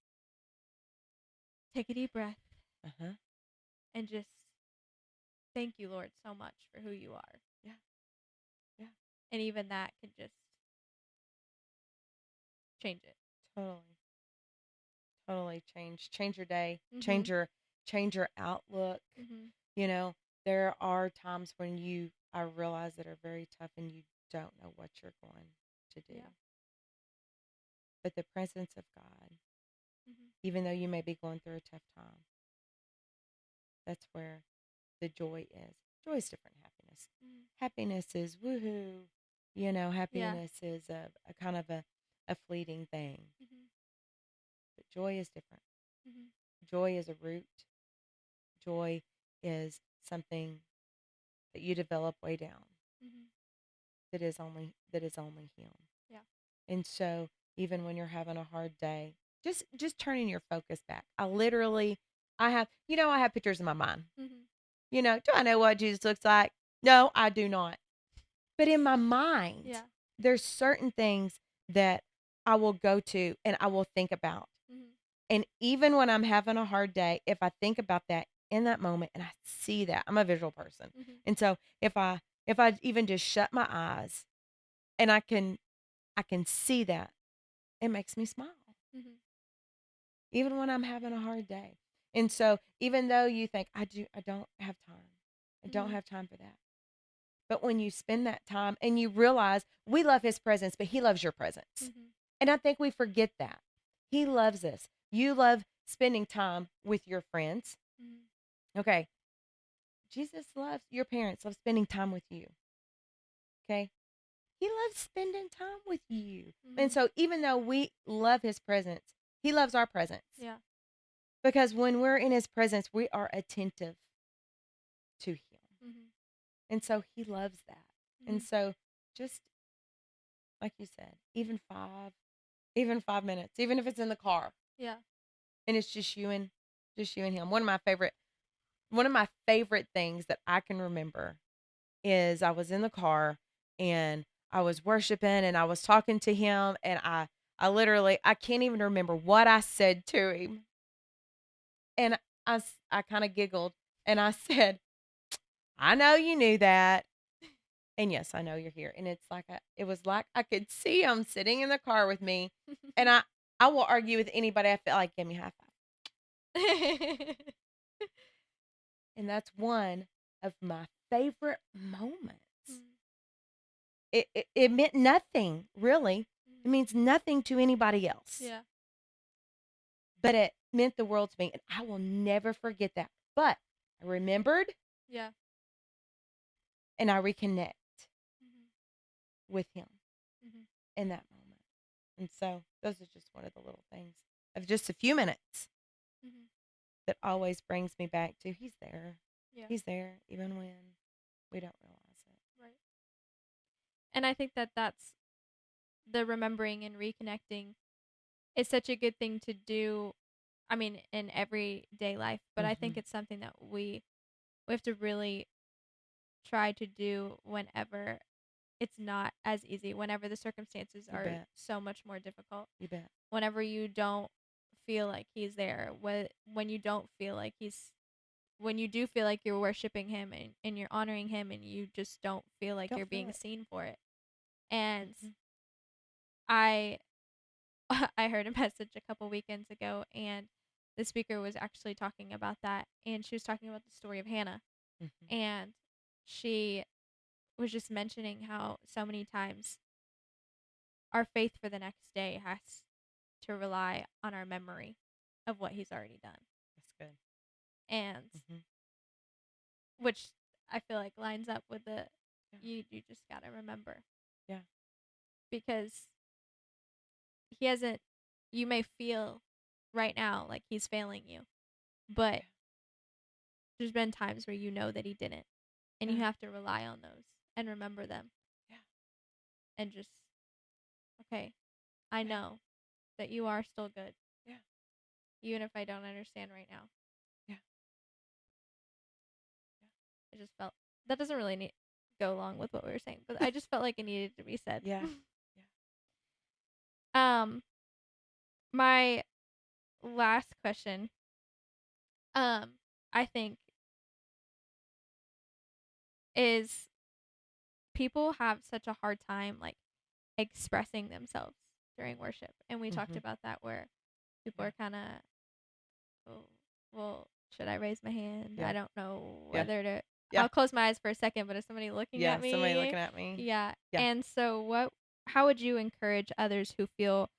Speaker 1: take a deep breath and just thank you, Lord, so much for who you are.
Speaker 2: Yeah. Yeah.
Speaker 1: And even that can just change it.
Speaker 2: Totally change your day, change your outlook. There are times when I realize that are very tough and you don't know what you're going to do. Yeah. But the presence of God, even though you may be going through a tough time, that's where the joy is. Joy is different than happiness. Happiness is woohoo. Happiness is a kind of a fleeting thing. But joy is different. Joy is a root. Joy is something that you develop way down. That is only him.
Speaker 1: Yeah.
Speaker 2: And so even when you're having a hard day, just turning your focus back. I have pictures in my mind. Do I know what Jesus looks like? No, I do not. But in my mind, there's certain things that I will go to and I will think about. And even when I'm having a hard day, if I think about that in that moment and I see that, I'm a visual person. And so if I if I even just shut my eyes and I can see that, it makes me smile.
Speaker 1: Mm-hmm.
Speaker 2: Even when I'm having a hard day. And so even though you think I don't have time. I don't
Speaker 1: Mm-hmm.
Speaker 2: have time for that. But when you spend that time and you realize we love his presence, but he loves your presence.
Speaker 1: Mm-hmm.
Speaker 2: And I think we forget that. He loves us. You love spending time with your friends.
Speaker 1: Mm-hmm.
Speaker 2: Okay. Jesus loves your parents, love spending time with you. Okay. He loves spending time with you. And
Speaker 1: Mm-hmm.
Speaker 2: so even though we love his presence, he loves our presence.
Speaker 1: Yeah.
Speaker 2: Because when we're in his presence, we are attentive to him.
Speaker 1: Mm-hmm.
Speaker 2: And so he loves that.
Speaker 1: Mm-hmm.
Speaker 2: And so just like you said, even 5 minutes, even if it's in the car
Speaker 1: Yeah.
Speaker 2: and it's just you and him. One of my favorite things that I can remember is I was in the car and I was worshiping and I was talking to him and I literally I can't even remember what I said to him. And I kind of giggled and I said, "I know you knew that." And yes, I know you're here. And it was like I could see him sitting in the car with me. And I will argue with anybody. I feel like, give me a high five. And that's one of my favorite moments. It meant nothing, really. It means nothing to anybody else.
Speaker 1: Yeah.
Speaker 2: But it meant the world to me. And I will never forget that. But I remembered
Speaker 1: Yeah.
Speaker 2: and I reconnect
Speaker 1: Mm-hmm.
Speaker 2: with him
Speaker 1: Mm-hmm.
Speaker 2: in that moment. And so those are just one of the little things of just a few minutes
Speaker 1: Mm-hmm.
Speaker 2: that always brings me back to he's there.
Speaker 1: Yeah.
Speaker 2: He's there even when we don't realize it.
Speaker 1: Right. And I think that that's the remembering and reconnecting is such a good thing to do. I mean, in everyday life, but I think
Speaker 2: Mm-hmm.
Speaker 1: it's something that we have to really try to do whenever it's not as easy, whenever the circumstances
Speaker 2: You
Speaker 1: are
Speaker 2: bet.
Speaker 1: so much more difficult,
Speaker 2: You bet.
Speaker 1: whenever you don't feel like he's there, when you don't feel like he's when you do feel like you're worshiping him and you're honoring him and you just don't feel like
Speaker 2: Don't
Speaker 1: you're
Speaker 2: feel
Speaker 1: being
Speaker 2: it.
Speaker 1: seen for it. And
Speaker 2: Mm-hmm.
Speaker 1: I I heard a message a couple weekends ago, and the speaker was actually talking about that, and she was talking about the story of Hannah,
Speaker 2: Mm-hmm.
Speaker 1: and she was just mentioning how so many times our faith for the next day has to rely on our memory of what he's already done,
Speaker 2: That's good.
Speaker 1: and
Speaker 2: Mm-hmm.
Speaker 1: which I feel like lines up with the
Speaker 2: Yeah.
Speaker 1: you just gotta remember
Speaker 2: Yeah.
Speaker 1: because he hasn't. You may feel right now like he's failing you, but
Speaker 2: Yeah.
Speaker 1: there's been times where you know that he didn't, and
Speaker 2: Yeah.
Speaker 1: you have to rely on those and remember them
Speaker 2: Yeah.
Speaker 1: and just okay, I
Speaker 2: Yeah.
Speaker 1: know that you are still good,
Speaker 2: Yeah.
Speaker 1: even if I don't understand right now.
Speaker 2: Yeah.
Speaker 1: I just felt that doesn't really go along with what we were saying, but I just felt like it needed to be said.
Speaker 2: Yeah. Yeah.
Speaker 1: um, my last question, um, I think is people have such a hard time like expressing themselves during worship, and we talked
Speaker 2: Mm-hmm.
Speaker 1: about that where people
Speaker 2: Yeah.
Speaker 1: are kind of, oh, well, should I raise my hand? I
Speaker 2: Yeah.
Speaker 1: don't know
Speaker 2: Yeah.
Speaker 1: whether to.
Speaker 2: Yeah.
Speaker 1: I'll close my eyes for a second, but is somebody looking
Speaker 2: Yeah.
Speaker 1: at
Speaker 2: Somebody
Speaker 1: me?
Speaker 2: looking at me.
Speaker 1: Yeah.
Speaker 2: Yeah.
Speaker 1: And so, how would you encourage others who feel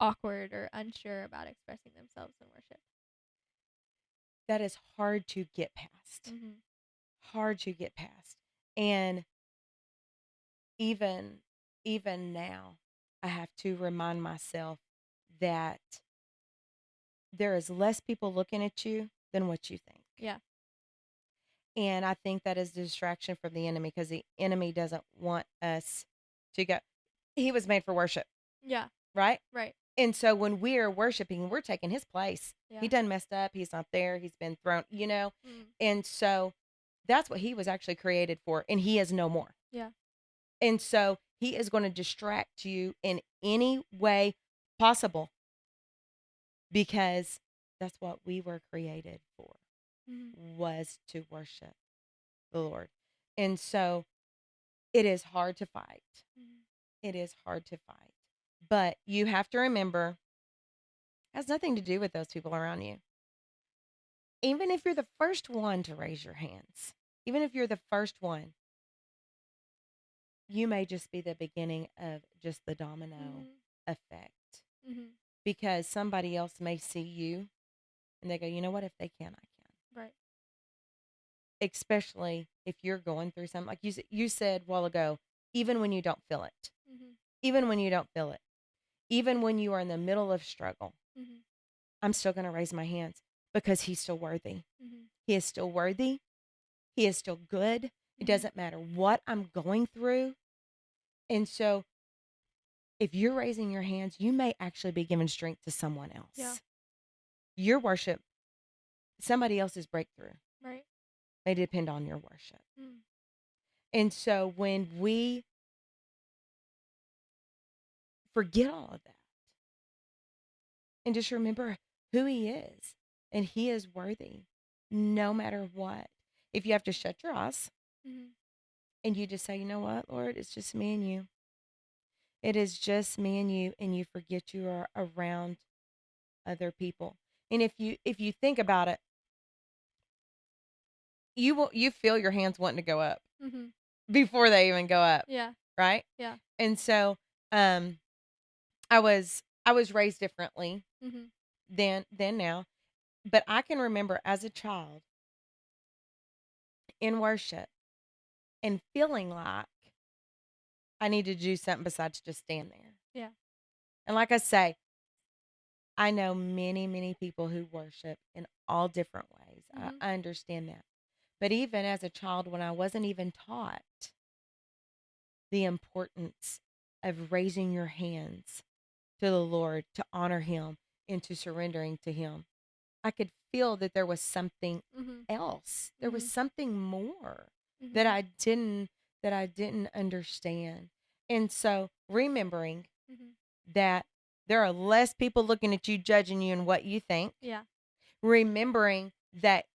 Speaker 1: awkward or unsure about expressing themselves in worship?
Speaker 2: That is hard to get past.
Speaker 1: Mhm.
Speaker 2: Hard to get past. And even even now, I have to remind myself that there is less people looking at you than what you think.
Speaker 1: Yeah.
Speaker 2: And I think that is a distraction from the enemy because the enemy doesn't want us to go. He was made for worship,
Speaker 1: Yeah.
Speaker 2: right?
Speaker 1: Right.
Speaker 2: And so when we're worshiping, we're taking his place. He
Speaker 1: Yeah.
Speaker 2: done messed up. He's not there. He's been thrown.
Speaker 1: Mm.
Speaker 2: And so that's what he was actually created for. And he is no more.
Speaker 1: Yeah.
Speaker 2: And so he is going to distract you in any way possible because that's what we were created for,
Speaker 1: Mhm.
Speaker 2: was to worship the Lord. And so it is hard to fight.
Speaker 1: Mhm.
Speaker 2: It is hard to fight. But you have to remember, it has nothing to do with those people around you. Even if you're the first one to raise your hands, even if you're the first one, you may just be the beginning of just the domino
Speaker 1: Mhm.
Speaker 2: effect.
Speaker 1: Mhm.
Speaker 2: Because somebody else may see you and they go, you know what? If they can, I can.
Speaker 1: Right.
Speaker 2: Especially if you're going through something. Like you said a while ago, even when you don't feel it.
Speaker 1: Mhm.
Speaker 2: Even when you don't feel it. Even when you are in the middle of struggle.
Speaker 1: Mhm.
Speaker 2: I'm still going to raise my hands because he's still worthy.
Speaker 1: Mhm.
Speaker 2: He is still worthy. He is still good. It
Speaker 1: Mhm.
Speaker 2: doesn't matter what I'm going through. And so if you're raising your hands, you may actually be giving strength to someone else.
Speaker 1: Yeah.
Speaker 2: Your worship, somebody else's breakthrough
Speaker 1: Right.
Speaker 2: may depend on your worship.
Speaker 1: Mm.
Speaker 2: And so when we forget all of that and just remember who he is, and he is worthy no matter what. If you have to shut your eyes
Speaker 1: Mhm.
Speaker 2: and you just say, you know what, Lord, it's just me and you. It is just me and you forget you are around other people. And if you think about it, you feel your hands wanting to go up
Speaker 1: Mhm.
Speaker 2: before they even go up,
Speaker 1: Yeah.
Speaker 2: right?
Speaker 1: Yeah.
Speaker 2: And so um I was raised differently
Speaker 1: Mhm.
Speaker 2: than now, but I can remember as a child in worship and feeling like I needed to do something besides just stand there.
Speaker 1: Yeah.
Speaker 2: And like I say, I know many, many people who worship in all different ways.
Speaker 1: Mhm.
Speaker 2: I understand that. But even as a child, when I wasn't even taught the importance of raising your hands to the Lord, to honor him, and to surrendering to him, I could feel that there was something
Speaker 1: Mhm.
Speaker 2: else. There was
Speaker 1: Mhm.
Speaker 2: something more that
Speaker 1: Mhm.
Speaker 2: I didn't understand. And so remembering
Speaker 1: Mhm.
Speaker 2: that there are less people looking at you, judging you and what you think,
Speaker 1: Yeah.
Speaker 2: remembering that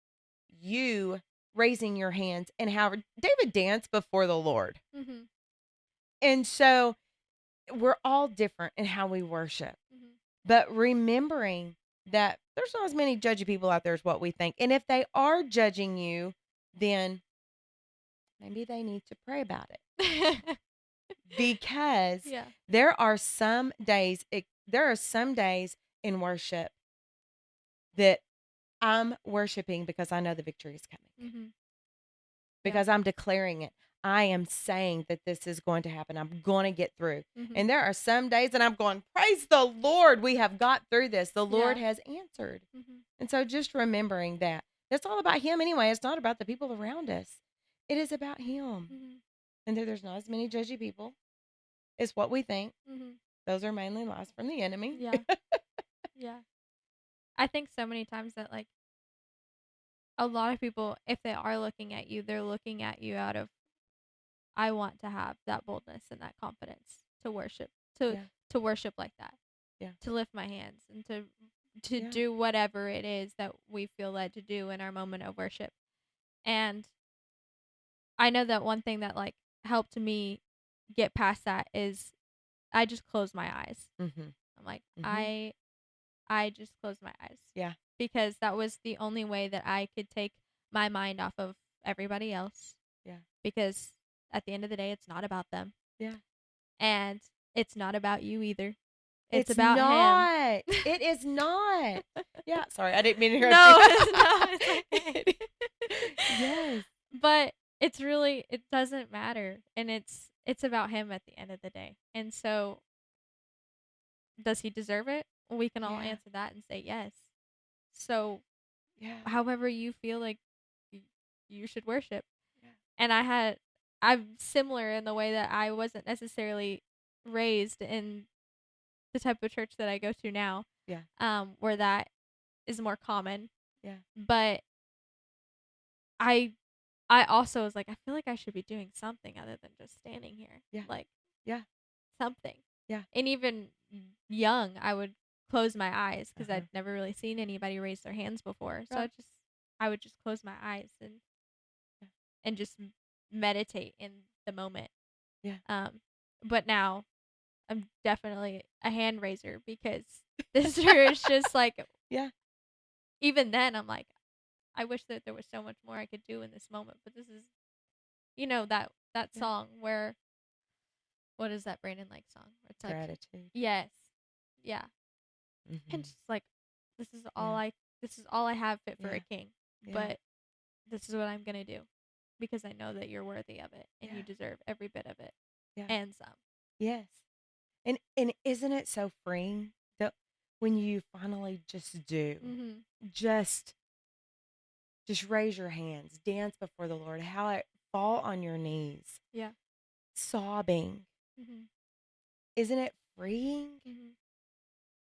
Speaker 2: you raising your hands and how David danced before the Lord.
Speaker 1: Mhm.
Speaker 2: And so we're all different in how we worship.
Speaker 1: Mhm.
Speaker 2: But remembering that there's not as many judgy people out there as what we think. And if they are judging you, then maybe they need to pray about it. Because
Speaker 1: Yeah.
Speaker 2: there are some days in worship that I'm worshiping because I know the victory is coming.
Speaker 1: Mhm. Yeah.
Speaker 2: Because I'm declaring it. I am saying that this is going to happen. I'm going to get through.
Speaker 1: Mhm.
Speaker 2: And there are some days that I'm going, praise the Lord, we have got through this. The Lord
Speaker 1: Yeah.
Speaker 2: has answered.
Speaker 1: Mhm.
Speaker 2: And so just remembering that it's all about him anyway. It's not about the people around us. It is about him.
Speaker 1: Mhm.
Speaker 2: And there's not as many judgy people as what we think.
Speaker 1: Mhm.
Speaker 2: Those are mainly lies from the enemy.
Speaker 1: Yeah. Yeah. I think so many times that like a lot of people, if they are looking at you, they're looking at you out of I want to have that boldness and that confidence to worship, to
Speaker 2: Yeah.
Speaker 1: to worship like that,
Speaker 2: Yeah.
Speaker 1: to lift my hands and to
Speaker 2: Yeah.
Speaker 1: do whatever it is that we feel led to do in our moment of worship. And I know that one thing that like helped me get past that is I just close my eyes.
Speaker 2: Mm-hmm.
Speaker 1: I'm like
Speaker 2: Mm-hmm.
Speaker 1: I just close my eyes
Speaker 2: Yeah.
Speaker 1: because that was the only way that I could take my mind off of everybody else
Speaker 2: Yeah.
Speaker 1: because at the end of the day it's not about them
Speaker 2: Yeah.
Speaker 1: and it's not about you either. It's
Speaker 2: It's
Speaker 1: about him.
Speaker 2: not. It is not. Yeah. Sorry, I didn't mean to interrupt you.
Speaker 1: No, it's not. It's okay.
Speaker 2: Yes.
Speaker 1: But it's really it doesn't matter and it's about him at the end of the day. And so does he deserve it? We can all
Speaker 2: Yeah.
Speaker 1: answer that and say yes. So
Speaker 2: Yeah.
Speaker 1: however you feel like y- you should worship.
Speaker 2: Yeah.
Speaker 1: And I'm similar in the way that I wasn't necessarily raised in the type of church that I go to now,
Speaker 2: Yeah.
Speaker 1: where that is more common.
Speaker 2: Yeah.
Speaker 1: But I I also was like, I feel like I should be doing something other than just standing here.
Speaker 2: Yeah.
Speaker 1: Like
Speaker 2: Yeah.
Speaker 1: something.
Speaker 2: Yeah.
Speaker 1: And even young, I would close my eyes because
Speaker 2: Uh-huh.
Speaker 1: I'd never really seen anybody raise their hands before. So
Speaker 2: Right.
Speaker 1: I would just close my eyes
Speaker 2: Yeah.
Speaker 1: and just meditate in the moment.
Speaker 2: Yeah.
Speaker 1: But now I'm definitely a hand raiser because this year is just like,
Speaker 2: Yeah.
Speaker 1: even then I'm like, I wish that there was so much more I could do in this moment. But this is, that
Speaker 2: Yeah.
Speaker 1: song where, what is that Brandon like song? Where it's like,
Speaker 2: Gratitude.
Speaker 1: yes, yeah, and
Speaker 2: Mm-hmm.
Speaker 1: just like, this is all
Speaker 2: Yeah.
Speaker 1: I, this is all I have fit for a
Speaker 2: Yeah.
Speaker 1: king.
Speaker 2: Yeah.
Speaker 1: But this is what I'm gonna do because I know that you're worthy of it and you
Speaker 2: Yeah.
Speaker 1: deserve every bit of it
Speaker 2: Yeah.
Speaker 1: and some.
Speaker 2: Yes. And isn't it so freeing that when you finally just do,
Speaker 1: Mhm.
Speaker 2: just just raise your hands, dance before the Lord, how it fall on your knees,
Speaker 1: Yeah.
Speaker 2: sobbing.
Speaker 1: Mhm.
Speaker 2: Isn't it freeing?
Speaker 1: Mhm.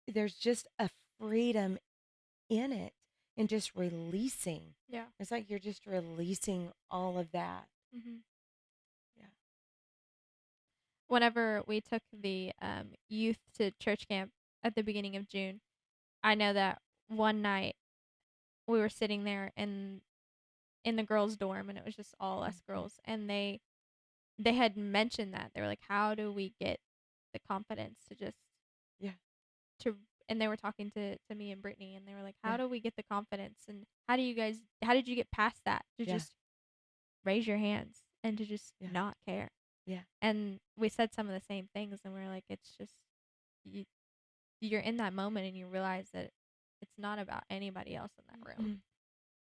Speaker 2: There's just a freedom in it and just releasing.
Speaker 1: Yeah.
Speaker 2: It's like you're just releasing all of that.
Speaker 1: Mhm.
Speaker 2: Yeah.
Speaker 1: Whenever we took the youth to church camp at the beginning of June, I know that one night we were sitting there in the girls' dorm, and it was just all us
Speaker 2: Mhm.
Speaker 1: girls, and they had mentioned that they were like, how do we get the confidence to just
Speaker 2: Yeah.
Speaker 1: to and they were talking to me and Brittany, and they were like, how
Speaker 2: Yeah.
Speaker 1: do we get the confidence, and how did you get past that to
Speaker 2: Yeah.
Speaker 1: just raise your hands and to just
Speaker 2: Yeah.
Speaker 1: not care?
Speaker 2: Yeah.
Speaker 1: And we said some of the same things, and we are like, it's just, you, you're in that moment and you realize that it's not about anybody else in that room.
Speaker 2: Mm-mm.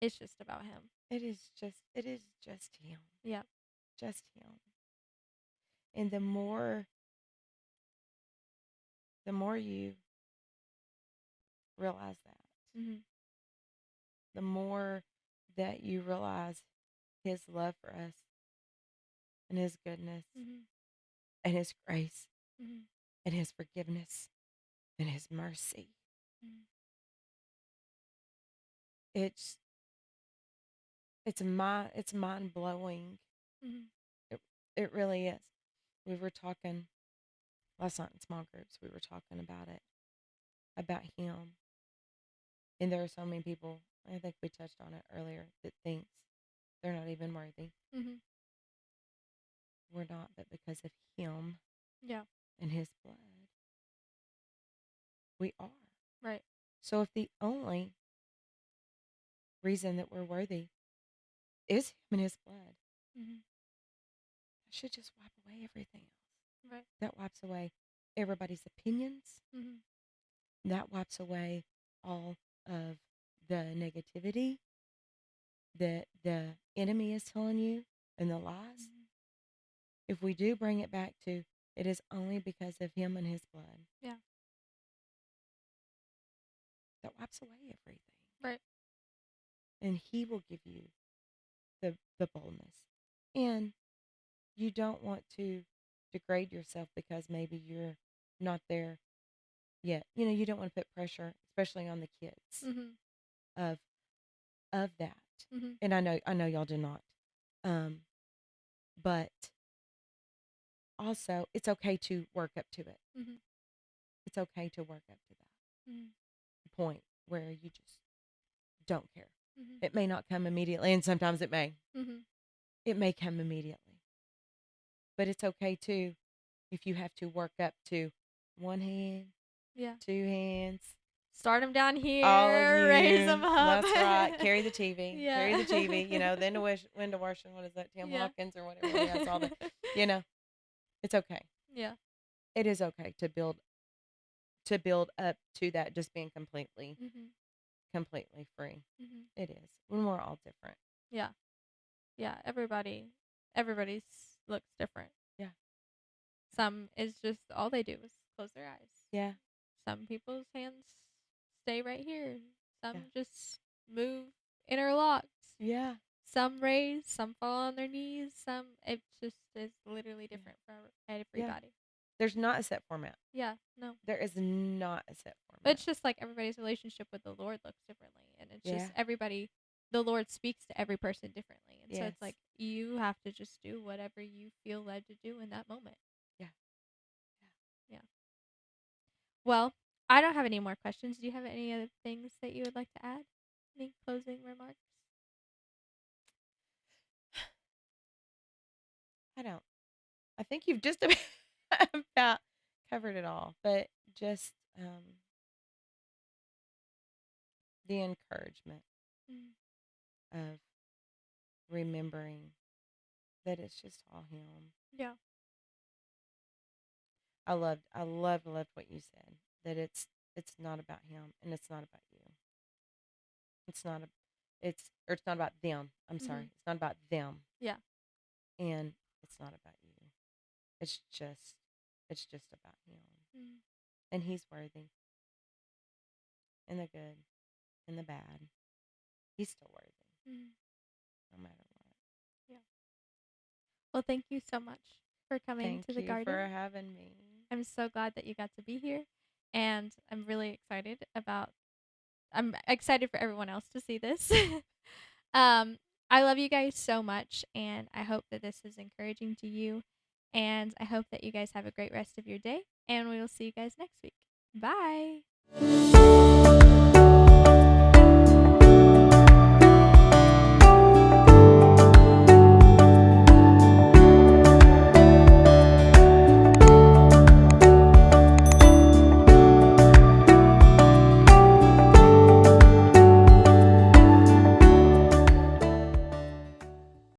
Speaker 1: It's just about him.
Speaker 2: It is just him.
Speaker 1: Yeah.
Speaker 2: Just him. And the more you realize that,
Speaker 1: Mhm.
Speaker 2: the more that you realize his love for us and his goodness
Speaker 1: Mhm.
Speaker 2: and his grace
Speaker 1: Mhm.
Speaker 2: and his forgiveness and his mercy.
Speaker 1: Mhm.
Speaker 2: It's it's mind blowing.
Speaker 1: Mhm.
Speaker 2: It it really is. We were talking last night in small groups. We were talking about him, and there are so many people. I think we touched on it earlier that thinks they're not even worthy.
Speaker 1: Mhm.
Speaker 2: We're not, but because of him
Speaker 1: Yeah.
Speaker 2: and his blood, we are.
Speaker 1: Right.
Speaker 2: So if the only reason that we're worthy is him and his blood,
Speaker 1: Mhm.
Speaker 2: that should just wipe away everything else.
Speaker 1: Right.
Speaker 2: That wipes away everybody's opinions.
Speaker 1: Mhm.
Speaker 2: That wipes away all of the negativity that the enemy is telling you and the lies.
Speaker 1: Mhm.
Speaker 2: If we do bring it back to it is only because of him and his blood,
Speaker 1: Yeah.
Speaker 2: that wipes away everything.
Speaker 1: Right.
Speaker 2: And he will give you the boldness. And you don't want to degrade yourself because maybe you're not there yet. You don't want to put pressure, especially on the kids
Speaker 1: Mhm.
Speaker 2: of of that.
Speaker 1: Mhm.
Speaker 2: And I know y'all do not. Um, but also it's okay to work up to it.
Speaker 1: Mhm.
Speaker 2: It's okay to work up to
Speaker 1: Mhm.
Speaker 2: that point where you just don't care.
Speaker 1: Mhm.
Speaker 2: It may not come immediately, and sometimes it may.
Speaker 1: Mhm.
Speaker 2: It may come immediately. But it's okay too if you have to work up to one hand,
Speaker 1: Yeah.
Speaker 2: two hands,
Speaker 1: Start him down
Speaker 2: all of
Speaker 1: here, raise
Speaker 2: you.
Speaker 1: him up.
Speaker 2: That's right. Carry the TV. Carry
Speaker 1: Yeah.
Speaker 2: the TV. Then to window washing. What is that? Tim
Speaker 1: Yeah.
Speaker 2: Hawkins or whatever he has. All the. You know. It's okay.
Speaker 1: Yeah.
Speaker 2: It is okay to build up to that just being
Speaker 1: Mhm.
Speaker 2: completely free.
Speaker 1: Mhm.
Speaker 2: It is when we're all different.
Speaker 1: Yeah. Yeah. Everybody's looks different.
Speaker 2: Yeah.
Speaker 1: Some is just all they do is close their eyes.
Speaker 2: Yeah.
Speaker 1: Some people's hands stay right here.
Speaker 2: Yeah.
Speaker 1: Some just move interlocked.
Speaker 2: Yeah.
Speaker 1: Some raise, some fall on their knees. Some it just is literally
Speaker 2: Yeah.
Speaker 1: different for
Speaker 2: Yeah.
Speaker 1: everybody.
Speaker 2: There's not a set format.
Speaker 1: Yeah, no.
Speaker 2: There is not a set
Speaker 1: But
Speaker 2: format.
Speaker 1: it's just like everybody's relationship with the Lord looks differently, and it's
Speaker 2: Yeah.
Speaker 1: just everybody. The Lord speaks to every person differently, and so
Speaker 2: Yes.
Speaker 1: it's like you have to just do whatever you feel led to do in that moment.
Speaker 2: Yeah.
Speaker 1: Yeah. Well, I don't have any more questions. Do you have any other things that you would like to add? Any closing remarks?
Speaker 2: I don't. I think you've just about covered it all, but just the encouragement
Speaker 1: Mm.
Speaker 2: of remembering that it's just all Him.
Speaker 1: Yeah.
Speaker 2: I loved what you said, that it's not about Him and it's not about you. It's not a, it's not about them. I'm sorry,
Speaker 1: Mm-hmm.
Speaker 2: it's not about them,
Speaker 1: Yeah.
Speaker 2: and it's not about you. It's just, it's just about Him,
Speaker 1: Mm.
Speaker 2: and He's worthy, in the good, in the bad. He's still worthy,
Speaker 1: Mm.
Speaker 2: no matter what.
Speaker 1: Yeah. Well, thank you so much for coming
Speaker 2: Thank
Speaker 1: to the
Speaker 2: you for
Speaker 1: garden.
Speaker 2: having me.
Speaker 1: I'm so glad that you got to be here, and I'm really excited about. I'm excited for everyone else to see this. um, I love you guys so much, and I hope that this is encouraging to you. And I hope that you guys have a great rest of your day, and we will see you guys next week. Bye.